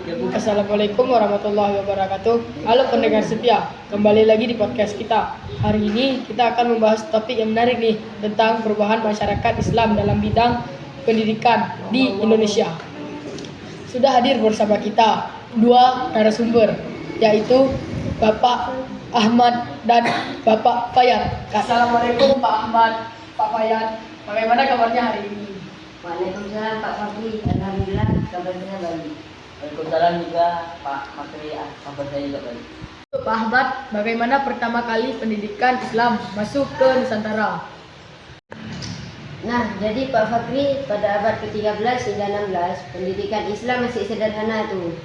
Assalamualaikum warahmatullahi wabarakatuh. Halo pendengar setia, kembali lagi di podcast kita. Hari ini kita akan membahas topik yang menarik nih tentang perubahan masyarakat Islam dalam bidang pendidikan di Indonesia. Sudah hadir bersama kita dua narasumber, yaitu Bapak Ahmad dan Bapak Fayat. Assalamualaikum Pak Ahmad, Pak Fayat. Bagaimana kabarnya hari ini? Waalaikumsalam Pak Fakri, alhamdulillah kabar saya baik. Waalaikumsalam juga Pak Fakri, kabar saya juga baik. Pak Ahmad, bagaimana pertama kali pendidikan Islam masuk ke Nusantara? Nah, jadi Pak Fakri, pada abad ke-13 hingga 16, pendidikan Islam masih sederhana tuh.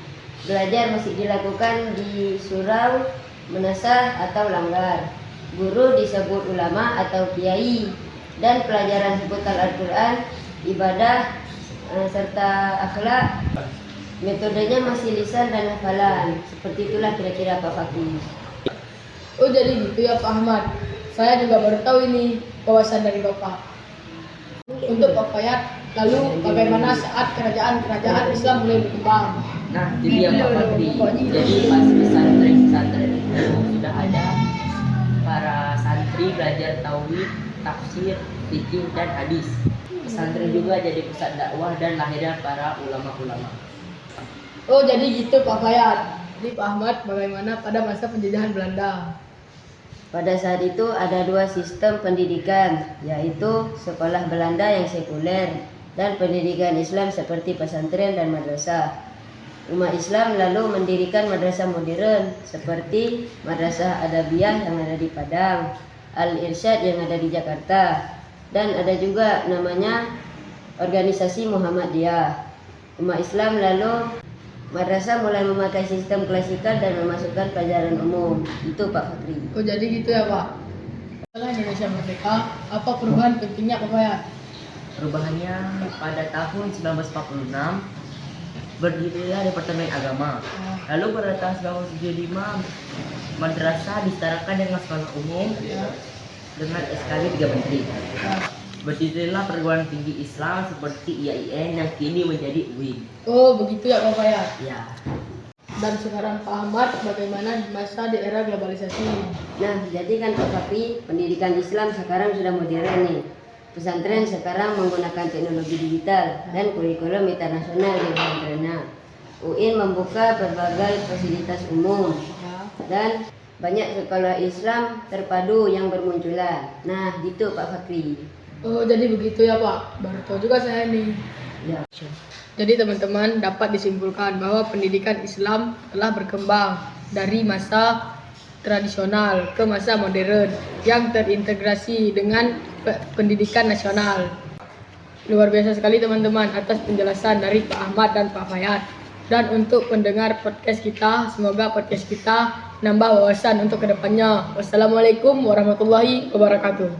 Belajar masih dilakukan di surau, menasah atau langgar. Guru disebut ulama atau kiai, dan pelajaran seputar Al-Quran, ibadah, serta akhlak. Metodenya masih lisan dan hafalan. Seperti itulah kira-kira Pak Fakri. Oh jadi gitu ya Pak Ahmad. Saya juga baru tahu ini wawasan dari Bapak. Untuk Pak Fayat, lalu bagaimana saat kerajaan Islam mulai berkembang? Nah, jadi yang Pak Fakri, jadi pas pesantren itu sudah ada para santri belajar tauhid, tafsir, fikih dan hadis. Pesantren juga jadi pusat dakwah dan lahirnya para ulama-ulama. Oh jadi gitu Pak Fayat. Jadi Pak Ahmad, bagaimana pada masa penjajahan Belanda? Pada saat itu ada dua sistem pendidikan, yaitu sekolah Belanda yang sekuler dan pendidikan Islam seperti pesantren dan madrasah. Umat Islam lalu mendirikan madrasah modern seperti Madrasah Adabiyah yang ada di Padang, Al-Irsyad yang ada di Jakarta, dan ada juga namanya organisasi Muhammadiyah. Umat Islam lalu madrasah mulai memakai sistem klasikal dan memasukkan pelajaran umum. Itu Pak Fakri. Oh jadi gitu ya Pak. Setelah Indonesia merdeka, apa perubahan pentingnya Pak Fayat? Perubahannya pada tahun 1946 berdirilah Departemen Agama. Lalu pada tahun 1975 madrasah disetarakan dengan sekolah umum dengan SKB 3 Menteri. Berdirilah perguruan tinggi Islam seperti IAIN yang kini menjadi UIN. Oh begitu ya Pak Fayat. Ya. Dan sekarang Pak Ahmad, bagaimana di masa di era globalisasi? Nah, jadi kan Pak Fakri, pendidikan Islam sekarang sudah modern nih. Pesantren sekarang menggunakan teknologi digital dan kurikulum internasional di pesantrennya. UIN membuka berbagai fasilitas umum dan banyak sekolah Islam terpadu yang bermunculan. Nah, gitu Pak Fakri. Oh jadi begitu ya Pak. Baru tahu juga saya ini. Ya. Jadi teman-teman dapat disimpulkan bahwa pendidikan Islam telah berkembang dari masa tradisional ke masa modern yang terintegrasi dengan pendidikan nasional. Luar biasa sekali teman-teman atas penjelasan dari Pak Ahmad dan Pak Fayat. Dan untuk pendengar podcast kita, semoga podcast kita nambah wawasan untuk kedepannya. Wassalamualaikum warahmatullahi wabarakatuh.